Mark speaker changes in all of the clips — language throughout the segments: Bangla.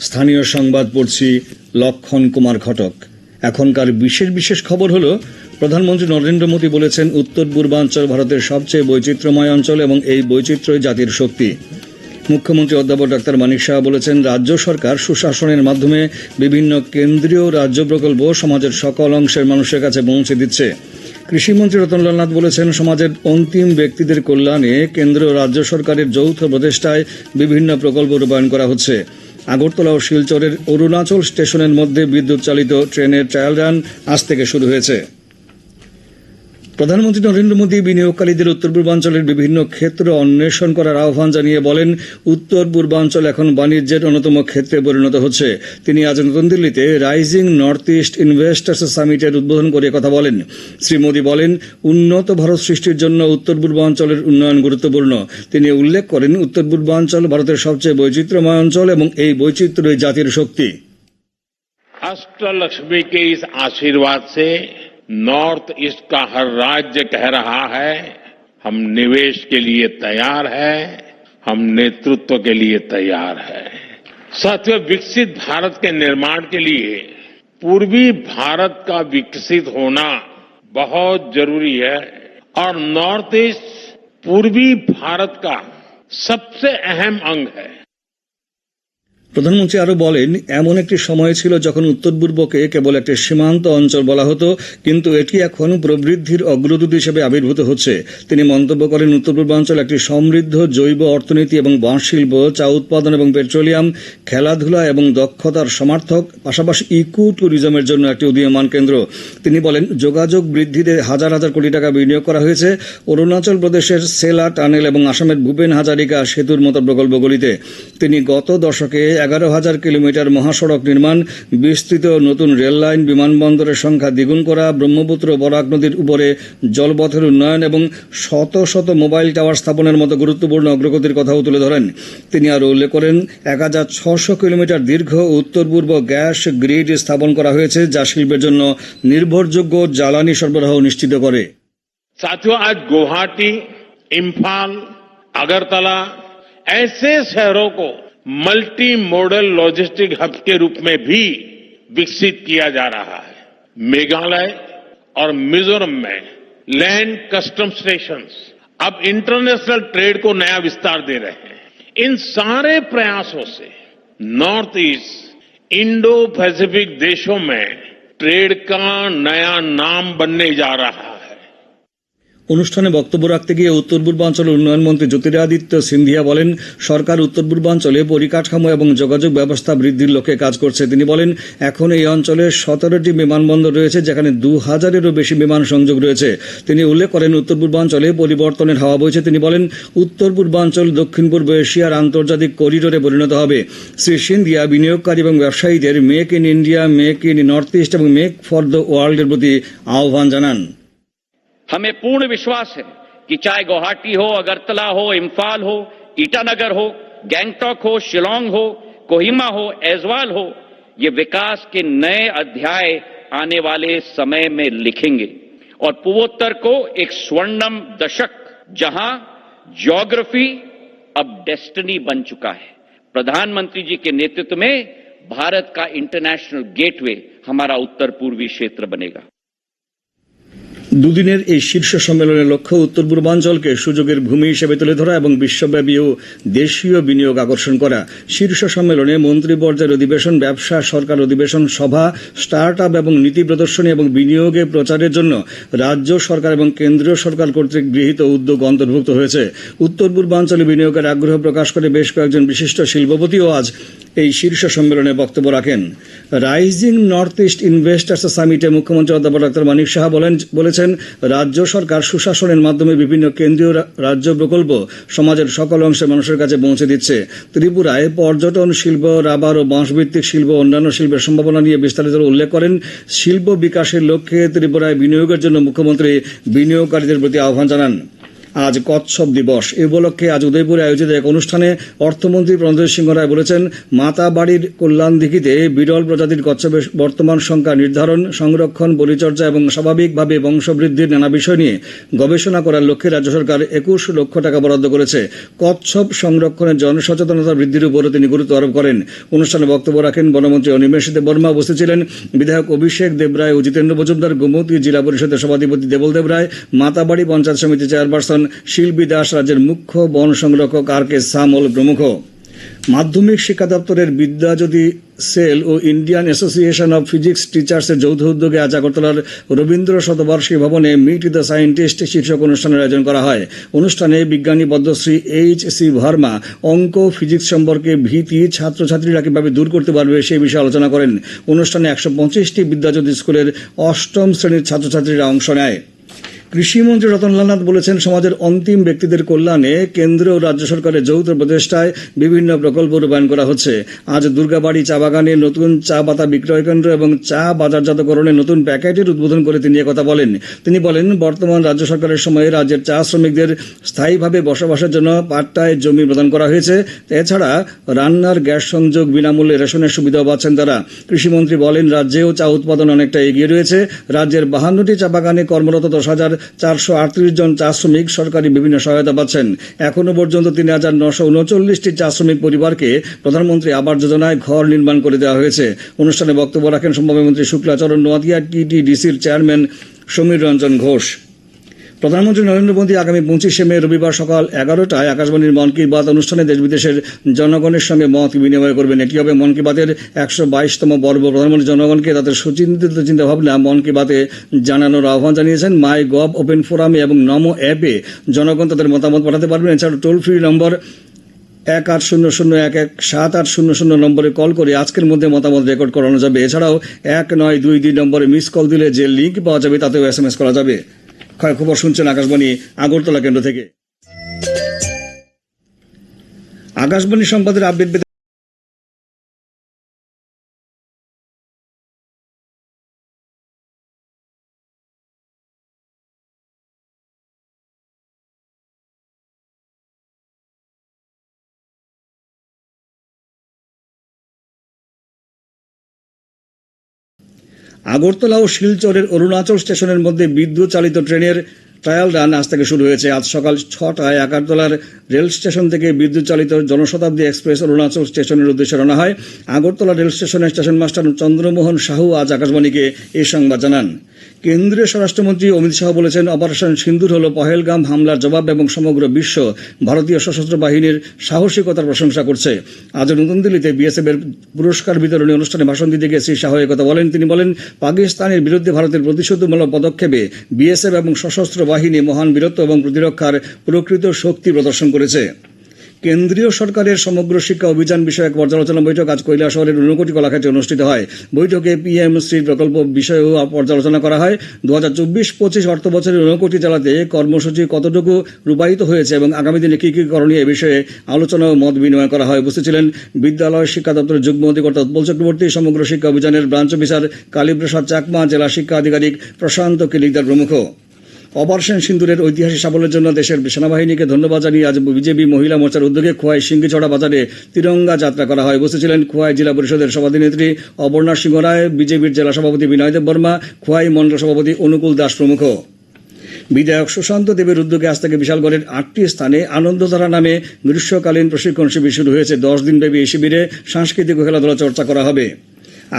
Speaker 1: স্থানীয় সংবাদ পড়ছি লক্ষণ কুমার ঘটক। এখনকার বিশেষ খবর হলো, প্রধানমন্ত্রী নরেন্দ্র মোদী বলেছেন উত্তর পূর্বাঞ্চল ভারতের সবচেয়ে বৈচিত্র্যময় অঞ্চল এবং এই বৈচিত্র্যই জাতির শক্তি। মুখ্যমন্ত্রী অধ্যাপক ডাক্তার মানিক সাহা বলেছেন রাজ্য সরকার সুশাসনের মাধ্যমে বিভিন্ন কেন্দ্রীয় রাজ্য প্রকল্প সমাজের সকল অংশের মানুষের কাছে পৌঁছে দিচ্ছে। কৃষিমন্ত্রী রতনলাল নাথ বলেছেন সমাজের অন্তিম ব্যক্তিদের কল্যাণে কেন্দ্র ও রাজ্য সরকারের যৌথ প্রচেষ্টায় বিভিন্ন প্রকল্প রূপায়ণ করা হচ্ছে। আগরতলা ও শিলচরের অরুণাচল স্টেশনের মধ্যে বিদ্যুৎ চালিত ট্রেনের ট্রায়াল রান আজ থেকে শুরু হয়েছে। প্রধানমন্ত্রী নরেন্দ্র মোদী বিনিয়োগকারীদের উত্তর পূর্বাঞ্চলের বিভিন্ন ক্ষেত্র অন্বেষণ করার আহ্বান জানিয়ে বলেন উত্তর পূর্বাঞ্চল এখন বাণিজ্যের অন্যতম ক্ষেত্রে পরিণত হচ্ছে। তিনি আজ নতুন দিল্লিতে রাইজিং নর্থ ইস্ট ইনভেস্টার্স সামিটের উদ্বোধন করে কথা বলেন। শ্রী মোদী বলেন উন্নত ভারত সৃষ্টির জন্য উত্তর পূর্বাঞ্চলের উন্নয়ন গুরুত্বপূর্ণ। তিনি উল্লেখ করেন উত্তর পূর্বাঞ্চল ভারতের সবচেয়ে বৈচিত্র্যময় অঞ্চল এবং এই বৈচিত্র্যই জাতির শক্তি।
Speaker 2: अष्टलक्ष्मी के इस आशीर्वाद से नॉर्थ ईस्ट का हर राज्य कह रहा है हम निवेश के लिए तैयार है, हम नेतृत्व के लिए तैयार है। साथियों, विकसित भारत के निर्माण के लिए पूर्वी भारत का विकसित होना बहुत जरूरी है और नॉर्थ ईस्ट पूर्वी भारत का सबसे अहम अंग है।
Speaker 1: প্রধানমন্ত্রী আরো বলেন এমন একটি সময় ছিল যখন উত্তর পূর্বকে কেবল একটি সীমান্ত অঞ্চল বলা হতো, কিন্তু এটি এখন প্রবৃদ্ধির অগ্রদূত হিসেবে আবির্ভূত হচ্ছে। তিনি মন্তব্য করেন উত্তর পূর্বাঞ্চল একটি সমৃদ্ধ জৈব অর্থনীতি এবং বাঁশ শিল্প, চা উৎপাদন এবং পেট্রোলিয়াম, খেলাধুলা এবং দক্ষতার সমার্থক, পাশাপাশি ইকো ট্যুরিজমের জন্য একটি উদীয়মান কেন্দ্র। তিনি বলেন যোগাযোগ বৃদ্ধিতে হাজার হাজার কোটি টাকা বিনিয়োগ করা হয়েছে অরুণাচল প্রদেশের সেলা টানেল এবং আসামের ভূপেন হাজারিকা সেতুর মতো প্রকল্পগুলিতে। তিনি গত দশকে 11,000 কিলোমিটার মহাসড়ক নির্মাণ, বিস্তৃত নতুন রেল লাইন, বিমানবন্দরের সংখ্যা দ্বিগুণ করা, ব্রহ্মপুত্র বরাক নদীর উপরে জলপথের উন্নয়ন এবং শত শত মোবাইল টাওয়ার স্থাপনের মতো গুরুত্বপূর্ণ অগ্রগতির কথাও তুলে ধরেন। তিনি আরও উল্লেখ করেন 1,600 কিলোমিটার দীর্ঘ উত্তর পূর্ব গ্যাস গ্রিড স্থাপন করা হয়েছে, যা শিল্পের জন্য নির্ভরযোগ্য জ্বালানি সরবরাহ নিশ্চিত করে।
Speaker 2: साथियों, आज गुवाहाटी, इम्फाल, अगरतला ऐसे शहरों को मल्टी मॉडल लॉजिस्टिक हब के रूप में भी विकसित किया जा रहा है। मेघालय और मिजोरम में लैंड कस्टम स्टेशंस अब इंटरनेशनल ट्रेड को नया विस्तार दे रहे हैं। इन सारे प्रयासों से नॉर्थ ईस्ट इंडो पैसिफिक देशों में ट्रेड का नया नाम बनने जा रहा है।
Speaker 1: অনুষ্ঠানে বক্তব্য রাখতে গিয়ে উত্তর পূর্বাঞ্চল উন্নয়ন মন্ত্রী জ্যোতিরাদিত্য সিন্ধিয়া বলেন সরকার উত্তর পূর্বাঞ্চলে পরিকাঠামো এবং যোগাযোগ ব্যবস্থা বৃদ্ধির লক্ষ্যে কাজ করছে। তিনি বলেন এখন এই অঞ্চলে 17টি বিমানবন্দর রয়েছে, যেখানে 2,000-এরও বেশি বিমান সংযোগ রয়েছে। তিনি উল্লেখ করেন উত্তর পূর্বাঞ্চলে পরিবর্তনের হাওয়া বইছে। তিনি বলেন উত্তর পূর্বাঞ্চল দক্ষিণ পূর্ব এশিয়ার আন্তর্জাতিক করিডোরে পরিণত হবে। শ্রী সিন্ধিয়া বিনিয়োগকারী এবং ব্যবসায়ীদের make in India, make in north east এবং মেক ফর দ্য ওয়ার্ল্ডের প্রতি আহ্বান জানান।
Speaker 3: हमें पूर्ण विश्वास है कि चाहे गुवाहाटी हो, अगरतला हो, इम्फाल हो, ईटानगर हो, गैंगटॉक हो, शिलोंग हो, कोहिमा हो, ऐजवाल हो, ये विकास के नए अध्याय आने वाले समय में लिखेंगे और पूर्वोत्तर को एक स्वर्णिम दशक जहां ज्योग्राफी अब डेस्टिनी बन चुका है। प्रधानमंत्री जी के नेतृत्व में भारत का इंटरनेशनल गेटवे हमारा उत्तर पूर्वी क्षेत्र बनेगा।
Speaker 1: দুদিনের এই শীর্ষ সম্মেলনের লক্ষ্য উত্তর পূর্বাঞ্চলকে সুযোগের ভূমি হিসেবে তুলে ধরা এবং বিশ্বব্যাপী ও দেশীয় বিনিয়োগ আকর্ষণ করা। শীর্ষ সম্মেলনে মন্ত্রী পর্যায়ের অধিবেশন, ব্যবসা, সরকার অধিবেশন, সভা, স্টার্ট আপ এবং নীতি প্রদর্শনী এবং বিনিয়োগে প্রচারের জন্য রাজ্য সরকার এবং কেন্দ্রীয় সরকার কর্তৃক গৃহীত উদ্যোগ অন্তর্ভুক্ত হয়েছে। উত্তর পূর্বাঞ্চলে বিনিয়োগের আগ্রহ প্রকাশ করে বেশ কয়েকজন বিশিষ্ট শিল্পপতিও আজ এই শীর্ষ সম্মেলনে বক্তব্য রাখেন। রাইজিং নর্থ ইস্ট ইনভেস্টার্স সামিটে মুখ্যমন্ত্রী অধ্যাপক ডাক্তার মানিক সাহা বলেছেন রাজ্য সরকার সুশাসনের মাধ্যমে বিভিন্ন কেন্দ্রীয় রাজ্য প্রকল্প সমাজের সকল অংশের মানুষের কাছে পৌঁছে দিচ্ছে। ত্রিপুরায় পর্যটন শিল্প, রাবার ও বাঁশভিত্তিক শিল্প, অন্যান্য শিল্পের সম্ভাবনা নিয়ে বিস্তারিত উল্লেখ করেন। শিল্প বিকাশের লক্ষ্যে ত্রিপুরায় বিনিয়োগের জন্য মুখ্যমন্ত্রী বিনিয়োগকারীদের প্রতি আহ্বান জানান। আজ কচ্ছপ দিবস। এ উপলক্ষে আজ উদয়পুরে আয়োজিত এক অনুষ্ঠানে অর্থমন্ত্রী প্রণজিৎ সিংহ রায় বলেছেন, মাতাবাড়ির কল্যাণদিঘিতে বিরল প্রজাতির কচ্ছপের বর্তমান সংখ্যা নির্ধারণ, সংরক্ষণ, পরিচর্যা এবং স্বাভাবিকভাবে বংশবৃদ্ধির নানা বিষয় নিয়ে গবেষণা করার লক্ষ্যে রাজ্য সরকার 21 লক্ষ টাকা বরাদ্দ করেছে। কচ্ছপ সংরক্ষণের জনসচেতনতা বৃদ্ধির উপরও তিনি গুরুত্ব আরোপ করেন। অনুষ্ঠানে বক্তব্য রাখেন বনমন্ত্রী অনিমেষ দেববর্মা, উপস্থিত ছিলেন বিধায়ক অভিষেক দেবরায় ও জিতেন্দ্র মজুমদার, গোমতী জেলা পরিষদের সভাধিপতি দেবল দেবরায়, মাতাবাড়ি পঞ্চায়েত সমিতি চেয়ারপারসন শিল্পী দাস, রাজ্যের মুখ্য বন সংরক্ষক আর কে সামল প্রমুখ। মাধ্যমিক শিক্ষা দপ্তরের বিদ্যাজ্যোতি সেল ও ইন্ডিয়ান অ্যাসোসিয়েশন অব ফিজিক্স টিচার্সের যৌথ উদ্যোগে আজ আগরতলার রবীন্দ্র শতবার্ষিকী ভবনে মিট দ্য সায়েন্টিস্ট শীর্ষক অনুষ্ঠানের আয়োজন করা হয়। অনুষ্ঠানে বিজ্ঞানী পদ্মশ্রী H.C. ভার্মা অঙ্ক ফিজিক্স সম্পর্কে ভীতি ছাত্রছাত্রীরা কিভাবে দূর করতে পারবে সেই বিষয়ে আলোচনা করেন। অনুষ্ঠানে 125টি বিদ্যাজ্যোতি স্কুলের 8ম শ্রেণীর ছাত্রছাত্রীরা অংশ নেয়। কৃষিমন্ত্রী রতনলাল নাথ বলেছেন, সমাজের অন্তিম ব্যক্তিদের কল্যাণে কেন্দ্র ও রাজ্য সরকারের যৌথ প্রচেষ্টায় বিভিন্ন প্রকল্প রূপায়ণ করা হচ্ছে। আজ দুর্গাবাড়ি চা বাগানে নতুন চা পাতা বিক্রয় কেন্দ্র এবং চা বাজারজাতকরণের নতুন প্যাকেটের উদ্বোধন করে তিনি একথা বলেন। তিনি বলেন, বর্তমান রাজ্য সরকারের সময়ে রাজ্যের চা শ্রমিকদের স্থায়ীভাবে বসবাসের জন্য পাট্টায় জমি প্রদান করা হয়েছে। এছাড়া রান্নার গ্যাস সংযোগ, বিনামূল্যে রেশনের সুবিধাও পাচ্ছেন তারা। কৃষিমন্ত্রী বলেন, রাজ্যেও চা উৎপাদন অনেকটা এগিয়ে রয়েছে। রাজ্যের 52টি চা বাগানে কর্মরত 10,438 জন চা শ্রমিক সরকারি বিভিন্ন সহায়তা পাচ্ছেন। এখনো পর্যন্ত 3,939টি চা শ্রমিক পরিবারকে প্রধানমন্ত্রী আবাস যোজনায় ঘর নির্মাণ করে দেওয়া হয়েছে। অনুষ্ঠানে বক্তব্য রাখেন সম্ভাব্যমন্ত্রী শুক্লাচরণ নোয়াদিয়া, TTDCর চেয়ারম্যান সমীর রঞ্জন ঘোষ। প্রধানমন্ত্রী নরেন্দ্র মোদী আগামী 25শে মে রবিবার সকাল 11টায় আকাশবাণীর মন কি বাত অনুষ্ঠানে দেশ বিদেশের জনগণের সঙ্গে মত বিনিময় করবেন। এটি হবে মন কি বাতের 122তম পর্ব। প্রধানমন্ত্রী জনগণকে তাদের সুচিন্তিত চিন্তাভাবনা মন কি বাতে জানানোর আহ্বান জানিয়েছেন। মাই গভ ওপেন ফোরামে এবং নমো অ্যাপে জনগণ তাদের মতামত পাঠাতে পারবেন। এছাড়া টোল ফ্রি নম্বর 1800117800 নম্বরে কল করে আজকের মধ্যে মতামত রেকর্ড করানো যাবে। এছাড়াও 1922 নম্বরে মিস কল দিলে যে লিঙ্ক পাওয়া যাবে তাতেও SMS করা যাবে। খবর শুনছেন আকাশবাণী আগরতলা কেন্দ্র থেকে। আকাশবাণী সংবাদের আপডেট পেতে আগরতলা ও শিলচরের অরুণাচল স্টেশনের মধ্যে বিদ্যুৎ চালিত ট্রেনের ট্রায়াল রান আজ থেকে শুরু হয়েছে। আজ সকাল 6টায় আগরতলার রেল স্টেশন থেকে বিদ্যুৎ চালিত জনশতাব্দী এক্সপ্রেস অরুণাচল স্টেশনের উদ্দেশ্যে রওনা হয়। আগরতলা রেল স্টেশনের স্টেশন মাস্টার চন্দ্রমোহন সাহু আজ আকাশবাণীকে এই সংবাদ জানান। কেন্দ্রীয় স্বরাষ্ট্রমন্ত্রী অমিত শাহ বলেছেন, অপারেশন সিন্দুর হল পহেলগাম হামলার জবাব এবং সমগ্র বিশ্ব ভারতীয় সশস্ত্র বাহিনীর সাহসিকতার প্রশংসা করছে। আজ নতুন দিল্লিতে BSF এর পুরস্কার বিতরণী অনুষ্ঠানে ভাষণ দিতে গিয়ে শ্রী শাহ একথা বলেন। তিনি বলেন, পাকিস্তানের বিরুদ্ধে ভারতের প্রতিশোধমূলক পদক্ষেপে BSF এবং সশস্ত্র বাহিনী মহান বীরত্ব এবং প্রতিরক্ষার প্রকৃত শক্তি প্রদর্শন করেছে। কেন্দ্রীয় সরকারের সমগ্র শিক্ষা অভিযান বিষয়ক পর্যালোচনা বৈঠক আজ কৈলাসহরের ঊনকোটি কলাক্ষেত্রে অনুষ্ঠিত হয়। বৈঠকে PM-শ্রী প্রকল্প বিষয়েও পর্যালোচনা করা হয়। 2024-25 অর্থ বছরের ঊনকোটি জেলাতে কর্মসূচি কতটুকু রূপায়িত হয়েছে এবং আগামী দিনে কি কি করণীয় এ বিষয়ে আলোচনা ও মত বিনিময় করা হয়। উপস্থিত ছিলেন বিদ্যালয় শিক্ষা দপ্তরের যুগ্ম অধিকর্তা উৎপল চক্রবর্তী, সমগ্র শিক্ষা অভিযানের ব্রাঞ্চ অফিসার কালীপ্রসাদ চাকমা, জেলা শিক্ষা আধিকারিক প্রশান্ত কিলিকদার প্রমুখ। অপারেশন সিন্দুরের ঐতিহাসিক সাফল্যের জন্য দেশের সেনাবাহিনীকে ধন্যবাদ জানিয়ে আজ বিজেপি মহিলা মোর্চার উদ্যোগে খোয়াই সিঙ্গিছড়া বাজারে তিরঙ্গা যাত্রা করা হয়। উপস্থিত ছিলেন খোয়াই জেলা পরিষদের সভাধিনেত্রী অপর্ণা সিংহ রায়, বিজেপির জেলা সভাপতি বিনয় দেব বর্মা, খোয়াই মণ্ডল সভাপতি অনুকূল দাস প্রমুখ। বিধায়ক সুশান্ত দেবের উদ্যোগে আজ থেকে বিশালগড়ের 8টি স্থানে আনন্দধারা নামে গ্রীষ্মকালীন প্রশিক্ষণ শিবির শুরু হয়েছে। 10 দিনব্যাপী এই শিবিরে সাংস্কৃতিক ও খেলাধুলা চর্চা করা হবে।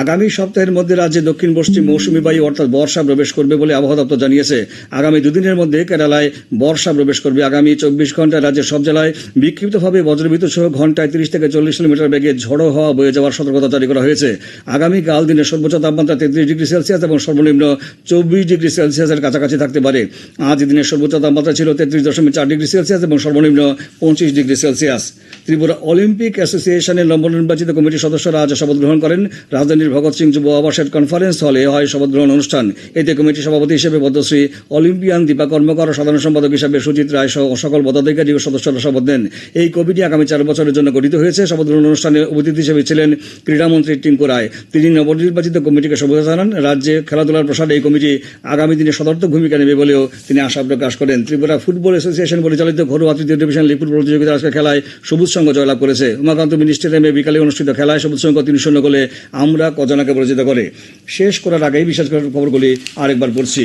Speaker 1: আগামী সপ্তাহের মধ্যে রাজ্যে দক্ষিণ পশ্চিম মৌসুমী বায়ু অর্থাৎ বর্ষা প্রবেশ করবে বলে আবহাওয়া দপ্তর জানিয়েছে। আগামী দুদিনের মধ্যে কেরালায় বর্ষা প্রবেশ করবে। আগামী 24 ঘন্টায় রাজ্যের সব জেলায় বিক্ষিপ্তভাবে বজ্রবিদ্যুৎ সহ ঘন্টায় 30 থেকে 40 কিলোমিটার বেগে ঝড়ো হওয়া বয়ে যাওয়ার সতর্কতা জারি করা হয়েছে। আগামীকাল দিনের সর্বোচ্চ তাপমাত্রা 33 ডিগ্রি সেলসিয়াস এবং সর্বনিম্ন 24 ডিগ্রি সেলসিয়াসের কাছাকাছি থাকতে পারে। আজ দিনের সর্বোচ্চ তাপমাত্রা ছিল 33.4 ডিগ্রি সেলসিয়াস এবং সর্বনিম্ন 25 ডিগ্রি সেলসিয়াস। ত্রিপুরা অলিম্পিক অ্যাসোসিয়েশনের নবনির্বাচিত কমিটির সদস্যরা আজ শপথ গ্রহণ করেন। রাজধানীর দিল্লির ভগৎ সিং যুব আবাসের কনফারেন্স হলে হয় শপথ গ্রহণ অনুষ্ঠান। এতে কমিটির সভাপতি হিসেবে পদ্মশ্রী অলিম্পিয়ান দীপা কর্মকার ও সাধারণ সম্পাদক হিসেবে সুজিত রায় সহ সকল পদাধিকারী ও সদস্যরা শপথ নেন। এই কমিটি আগামী 4 বছরের জন্য গঠিত হয়েছে। শপথ গ্রহণ অনুষ্ঠানে অতিথি হিসেবে ছিলেন ক্রীড়ামন্ত্রী টিঙ্কু রায়। তিনি নবনির্বাচিত কমিটিকে শুভেচ্ছা জানান। রাজ্যে খেলাধুলার প্রসারে এই কমিটি আগামী দিনে সদর্থক ভূমিকা নেবে বলেও তিনি আশা প্রকাশ করেন। ত্রিপুরা ফুটবল অ্যাসোসিয়েশন পরিচালিত ঘরোয়া তৃতীয় ডিভিশন লিগ ফুটবল প্রতিযোগিতার আজকের খেলায় সবুজ সংঘ জয়লাভ করেছে। উমাকান্ত মিনি স্টেডিয়ামে বিকালে অনুষ্ঠিত খেলায় সবুজ সংঘ 3-0 গোলে আমরা কজনাকে পরাজিত করে। শেষ করার আগেই বিশেষ খবরগুলি আরেকবার পড়ছি।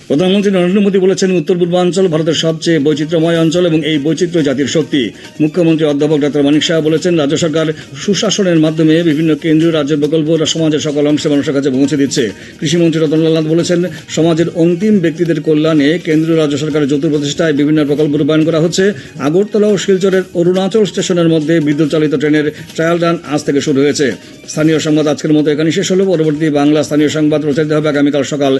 Speaker 1: প্রধানমন্ত্রী নরেন্দ্র মোদী বলেছেন, উত্তর পূর্বাঞ্চল ভারতের সবচেয়ে বৈচিত্র্যময় অঞ্চল এবং এই বৈচিত্র্য জাতির শক্তি। মুখ্যমন্ত্রী অধ্যাপক ডক্টর মানিক সাহা বলেছেন, রাজ্য সরকার সুশাসনের মাধ্যমে বিভিন্ন কেন্দ্রীয় রাজ্য প্রকল্প সমাজের সকল অংশে মানুষের কাছে পৌঁছে দিচ্ছে। কৃষিমন্ত্রী রতনলাল নাথ বলেছেন, সমাজের অন্তিম ব্যক্তিদের কল্যাণে কেন্দ্রীয় রাজ্য সরকারের যৌথ প্রচেষ্টায় বিভিন্ন প্রকল্প রূপায়ণ করা হচ্ছে। আগরতলা ও শিলচরের অরুণাচল স্টেশনের মধ্যে বিদ্যুৎ চালিত ট্রেনের ট্রায়াল রান আজ থেকে শুরু হয়েছে। স্থানীয় সংবাদ আজকের মতো এখানেই শেষ হলো। পরবর্তী বাংলা স্থানীয় সংবাদ প্রচারিত হবে আগামীকাল সকাল